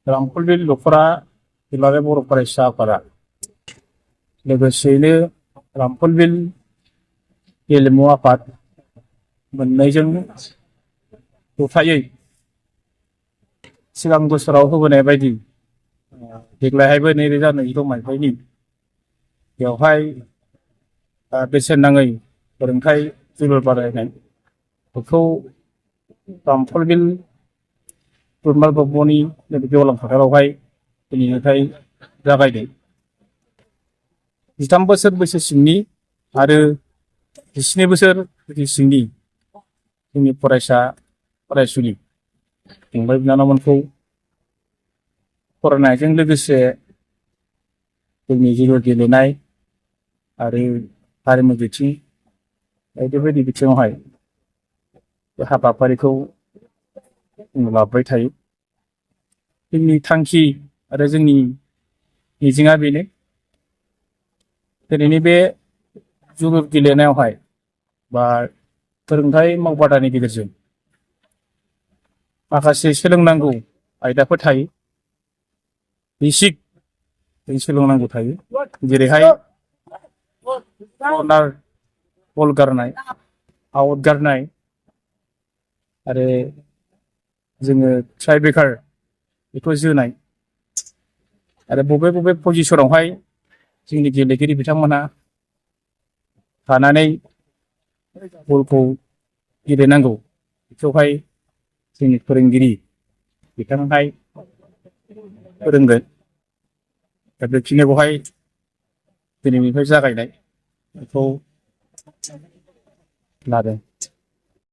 रामफलबिल दख'रा दुलाराय बर' फरायसा आफादा लोगोसेयैनो रामफलबिल गेलेमु आफाद मोननैजों जथायै सिगां बोसोराव होबोनाय बायदि देग्लायहायबो 2022 मायथाइनि बेवहाय बेसेन नाङै फोरोंथाइ जोलुर बादायनाय बेखौ रामफलबिल रुमाल ब्रह्मनि गेवलां फोथारावहाय दिनैनिफ्राय जागायदों। 13 बोसोर बैसो सिंनि आरो 17 बोसोर बैसो सिंनि जोंनि फरायसा फरायसुलि फंबाय बिनानावमोनखौ फरायनायजों लोगोसे जोंनि जोलुर गेलेनाय आरो हारिमु बिथिं बायदि बायदि बिथिङावहाय बे हाबाफारिखौ लाबोबाय थायो। जोंनि थांखि आरो जोंनि मिजिंआ बेनो दिनैनि बे जोलुर गेलेनायावहाय बा फोरोंथाइ मावबादानि गेजेरजों माखासे सोलोंनांगौ आयदाफोर थायो, बेसिक सोलोंनांगौ थायो, जेरैहाय कर्नार बल गारनाय, आउट गारनाय आरो जोङो ट्राइब्रेकार बेखौ जोनाय आरो बबे बबे पजिशनावहाय जोंनि गेलेगिरि बिथांमोनहा थानानै बलखौ गेलेनांगौ बेखौहाय जोंनि फोरोंगिरि बिथांमोनहाय फोरोंगोन। दा बेखिनियावहाय दिनैनिफ्राय जागायनाय बेखौ लादों।